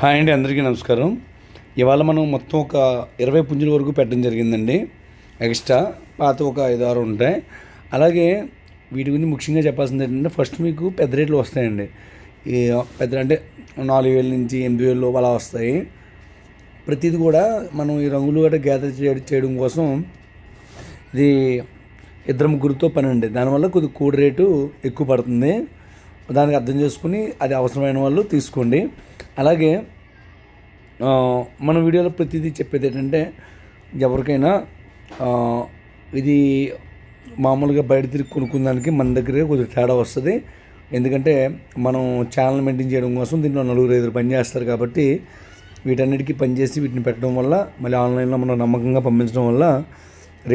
Hi అండి, అందరికీ నమస్కారం. ఇవాళ మనం మొత్తం ఒక 20 పుంజుల వరకు పెట్టడం జరిగిందండి. ఎక్స్ట్రా పాత ఒక 5-6 ఉంటాయి. అలాగే వీటి గురించి ముఖ్యంగా చెప్పాల్సింది ఏంటంటే, ఫస్ట్ మీకు పెద్ద రేట్లు వస్తాయండి. ఈ పెద్ద అంటే 4,000 నుంచి 8,000 అలా వస్తాయి. ప్రతిది కూడా మనం ఈ రంగులు గట్రా గ్యాదర్ చేయడం కోసం ఇది 2-3 పని అండి. దానివల్ల కొద్ది కోడి రేటు ఎక్కువ పడుతుంది. దానికి అర్థం చేసుకుని అది అవసరమైన వాళ్ళు తీసుకోండి. అలాగే మన వీడియోలో ప్రతిదీ చెప్పేది ఏంటంటే, ఎవరికైనా ఇది మామూలుగా బయట తిరిగి కొనుక్కుందానికి మన దగ్గరే కొద్దిగా తేడా వస్తుంది. ఎందుకంటే మనం ఛానల్ మెయింటైన్ చేయడం కోసం దీంట్లో 4-5 పని చేస్తారు. కాబట్టి వీటన్నిటికీ పనిచేసి వీటిని పెట్టడం వల్ల, మళ్ళీ ఆన్లైన్లో మనం నమ్మకంగా పంపించడం వల్ల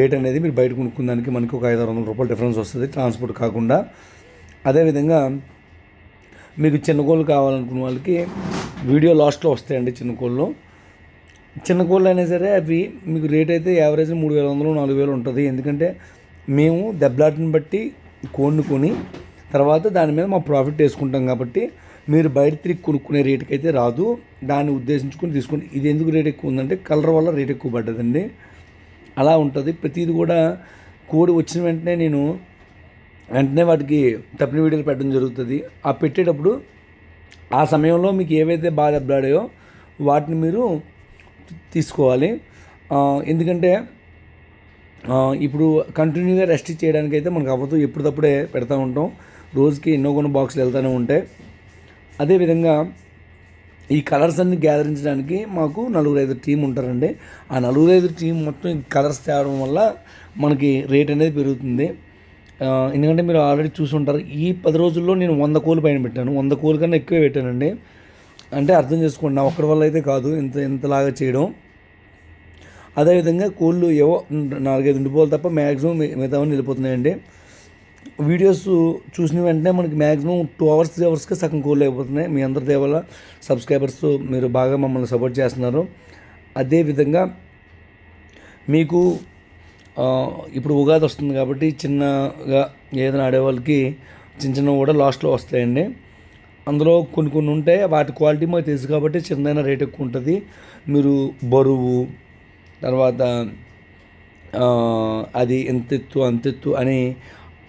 రేట్ అనేది మీరు బయట కొనుక్కుందానికి మనకి ఒక 500-600 రూపాయలు డిఫరెన్స్ వస్తుంది, ట్రాన్స్పోర్ట్ కాకుండా. అదేవిధంగా మీకు చిన్న కోళ్ళు కావాలనుకున్న వాళ్ళకి వీడియో లాస్ట్లో వస్తాయండి. చిన్న కోళ్ళు అయినా సరే అవి మీకు రేట్ అయితే యావరేజ్ 3,500-4,000 ఉంటుంది. ఎందుకంటే మేము దెబ్బలాటని బట్టి కోడిని కొని తర్వాత దాని మీద మా ప్రాఫిట్ వేసుకుంటాం. కాబట్టి మీరు బయట తిరిగి కొనుక్కునే రేటుకి అయితే రాదు. దాన్ని ఉద్దేశించుకొని తీసుకోండి. ఇది ఎందుకు రేట్ ఎక్కువ ఉందంటే, కలర్ వల్ల రేట్ ఎక్కువ పడ్డదండి. అలా ఉంటుంది. ప్రతిది కూడా కోడి వచ్చిన వెంటనే వాటికి తప్పిన వీడియోలు పెట్టడం జరుగుతుంది. ఆ పెట్టేటప్పుడు ఆ సమయంలో మీకు ఏవైతే బాగా దెబ్బలాడాయో వాటిని మీరు తీసుకోవాలి. ఎందుకంటే ఇప్పుడు కంటిన్యూగా రెస్ట్ చేయడానికి అయితే మనకు అవ్వదు. ఎప్పటికప్పుడే పెడతా ఉంటాం. రోజుకి ఎన్నో కొన్ని బాక్సులు వెళ్తూనే ఉంటాయి. అదేవిధంగా ఈ కలర్స్ అన్ని గ్యాదరించడానికి మాకు 4-5 టీం ఉంటారండి. ఆ 4-5 టీం మొత్తం కలర్స్ తేవడం వల్ల మనకి రేట్ అనేది పెరుగుతుంది. ఎందుకంటే మీరు ఆల్రెడీ చూసి ఉంటారు, ఈ 10 రోజుల్లో నేను 100 కోళ్ళు పైన పెట్టాను. 100 కోళ్ళ కన్నా ఎక్కువే పెట్టానండి. అంటే అర్థం చేసుకోండి, నా ఒక్కడి వల్ల అయితే కాదు ఇంతలాగా చేయడం. అదేవిధంగా కోళ్ళు ఏవో 4-5 ఉండిపోవాలి తప్ప మ్యాక్సిమం మిగతావన్నీ వెళ్ళిపోతున్నాయండి. వీడియోస్ చూసిన వెంటనే మనకి మ్యాక్సిమం 2 అవర్స్ 3 అవర్స్కే సగం కోళ్ళు అయిపోతున్నాయి. మీ అందరి దేవల్ల సబ్స్క్రైబర్స్ మీరు బాగా మమ్మల్ని సపోర్ట్ చేస్తున్నారు. అదేవిధంగా మీకు ఇప్పుడు ఉగాది వస్తుంది కాబట్టి చిన్నగా ఏదైనా ఆడేవాళ్ళకి చిన్న కూడా లాస్ట్లో వస్తాయండి. అందులో కొన్ని ఉంటాయి, వాటి క్వాలిటీ మాకు తెలుసు కాబట్టి చిన్నదైనా రేట్ ఎక్కువ ఉంటుంది. మీరు బరువు తర్వాత అది అంతెత్తు అని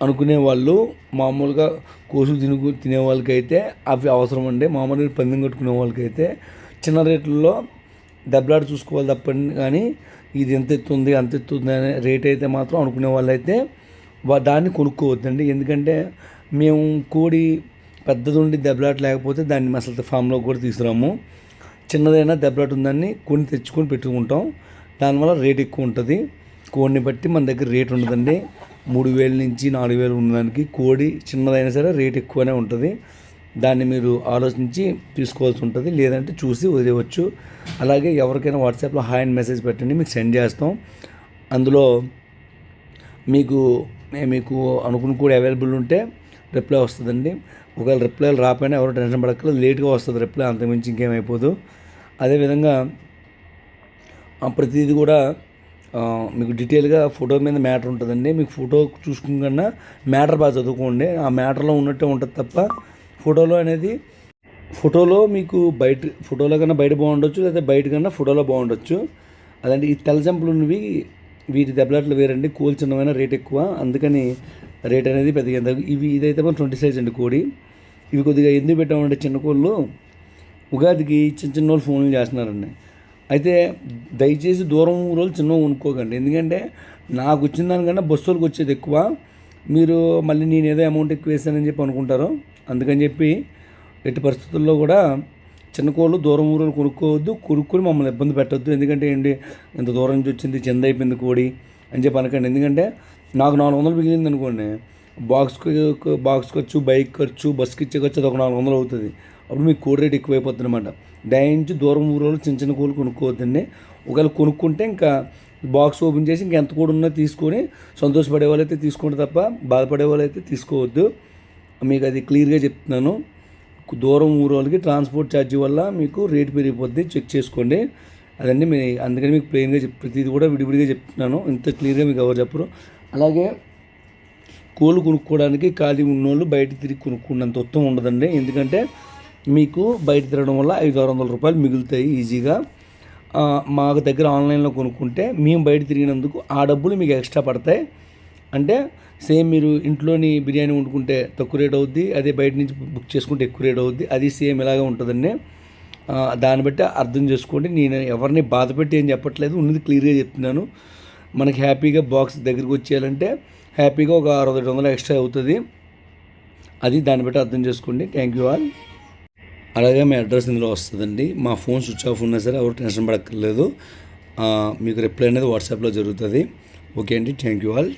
అనుకునే వాళ్ళు, మామూలుగా కోసుకు తినే వాళ్ళకైతే అవి అవసరం అండి. మామూలుగా పందెం కట్టుకునే వాళ్ళకైతే చిన్న రేట్లలో దెబ్బలాట చూసుకోవాలి తప్పండి. కానీ ఇది ఎంత ఎత్తుంది అనే రేట్ అయితే మాత్రం అనుకునే వాళ్ళైతే దాన్ని కొనుక్కోవద్దండి. ఎందుకంటే మేము కోడి పెద్దది ఉండి దెబ్బలాట లేకపోతే దాన్ని అసలు ఫామ్లో కూడా తీసుకురాము. చిన్నదైనా దెబ్బలాట ఉందని తెచ్చుకొని పెట్టుకుంటాం. దానివల్ల రేట్ ఎక్కువ ఉంటుంది. కోడిని బట్టి మన దగ్గర రేట్ ఉండదండి. 3,000 నుంచి 4,000 ఉన్నదానికి కోడి చిన్నదైనా సరే రేట్ ఎక్కువనే ఉంటుంది. దాన్ని మీరు ఆలోచించి తీసుకోవాల్సి ఉంటుంది, లేదంటే చూసి వదిలేయవచ్చు. అలాగే ఎవరికైనా వాట్సాప్లో హాయ్ అని మెసేజ్ పెట్టండి, మీకు సెండ్ చేస్తాం. అందులో మీకు అనుకున్న కూడా అవైలబుల్ ఉంటే రిప్లై వస్తుందండి. ఒకవేళ రిప్లైలు రాకపోయినా ఎవరు టెన్షన్ పడక్కర్లేదు, లేట్గా వస్తుంది రిప్లై, అంతకుమించి ఇంకేమైపోదు. అదేవిధంగా ప్రతిదీ కూడా మీకు డీటెయిల్గా ఫోటో మీద మ్యాటర్ ఉంటుందండి. మీకు ఫోటో చూసుకున్నా మ్యాటర్ బాగా చదువుకోండి. ఆ మ్యాటర్లో ఉన్నట్టే ఉంటుంది తప్ప ఫోటోలో మీకు ఫోటోలో కన్నా బయట బాగుండొచ్చు, లేదా బయట కన్నా ఫోటోలో బాగుండొచ్చు. అదంటే ఈ తెల్ల చెంపలు ఉన్నవి వీటి దెబ్బలాట్లు వేరండి. కోళ్ళు చిన్నమైన రేట్ ఎక్కువ, అందుకని రేట్ అనేది పెద్దగా. ఇదైతే మనం 20 సైజ్ అండి కోడి. ఇవి కొద్దిగా ఎందుకు పెట్టామంటే, చిన్న కోళ్ళు ఉగాదికి చిన్న వాళ్ళు ఫోన్లు చేస్తున్నారండి. అయితే దయచేసి దూరం ఊరోళ్ళు చిన్న కొనుక్కోకండి. ఎందుకంటే నాకు వచ్చిన దానికన్నా బస్సులకు వచ్చేది ఎక్కువ. మీరు మళ్ళీ నేను ఏదో అమౌంట్ ఎక్కువ వేసానని చెప్పి అనుకుంటారు. అందుకని చెప్పి ఎట్టి పరిస్థితుల్లో కూడా చిన్న కోళ్ళు దూరం ఊరు కొనుక్కొని మమ్మల్ని ఇబ్బంది పెట్టద్దు. ఎందుకంటే ఇంత దూరం నుంచి వచ్చింది, చిన్న అయిపోయింది కోడి అని చెప్పి అనకండి. ఎందుకంటే నాకు 400 మిగిలింది అనుకోండి, బాక్స్ ఖర్చు, బైక్ ఖర్చు, బస్కి ఇచ్చే ఖర్చు అది ఒక 400 అవుతుంది. అప్పుడు మీకు కోడి రేట్ ఎక్కువైపోతుంది అనమాట. దయించి దూరం ఊరోళ్ళు చిన్న కోళ్ళు కొనుక్కోవద్దండి. ఒకవేళ కొనుక్కుంటే ఇంకా బాక్స్ ఓపెన్ చేసి ఇంకెంత కూడా ఉన్నా తీసుకొని సంతోషపడే వాళ్ళైతే తీసుకోండి తప్ప బాధపడే వాళ్ళైతే తీసుకోవద్దు. మీకు అది క్లియర్గా చెప్తున్నాను. దూరం ఊరోళ్ళకి ట్రాన్స్పోర్ట్ ఛార్జీ వల్ల మీకు రేట్ పెరిగిపోద్ది, చెక్ చేసుకోండి. అదండి అందుకని మీకు ప్లెయిన్గా ప్రతిది కూడా విడివిడిగా చెప్తున్నాను. ఇంత క్లియర్గా మీకు ఎవరు చెప్పరు. అలాగే కోళ్ళు కొనుక్కోవడానికి ఖాళీ ఉన్నోళ్ళు బయట తిరిగి కొనుక్కున్నంత ఉత్తమం ఉండదండి. ఎందుకంటే మీకు బయట తిరగడం వల్ల 500-600 రూపాయలు మిగులుతాయి ఈజీగా. మా దగ్గర ఆన్లైన్లో కొనుక్కుంటే మేము బయట తిరిగినందుకు ఆ డబ్బులు మీకు ఎక్స్ట్రా పడతాయి. అంటే సేమ్ మీరు ఇంట్లోని బిర్యానీ వండుకుంటే తక్కువ రేట్ అవుద్ది, అదే బయట నుంచి బుక్ చేసుకుంటే ఎక్కువ రేట్ అవుద్ది. అది సేమ్ ఇలాగే ఉంటుందండి. దాన్ని బట్టి అర్థం చేసుకోండి. నేను ఎవరిని బాధపెట్టి ఏం చెప్పట్లేదు, ఉన్నది క్లియర్గా చెప్తున్నాను. మనకి హ్యాపీగా బాక్స్ దగ్గరికి వచ్చేయాలంటే హ్యాపీగా ఒక 600-700 ఎక్స్ట్రా అవుతుంది. అది దాన్ని బట్టి అర్థం చేసుకోండి. Thank you all. అలాగే మీ అడ్రస్ ఇందులో వస్తుందండి. మా ఫోన్ స్విచ్ ఆఫ్ ఉన్నా సరే ఎవరు టెన్షన్ పడక్కర్లేదు. మీకు రిప్లై అనేది వాట్సాప్లో జరుగుతుంది. ఓకే అండి, థ్యాంక్ యూ ఆల్.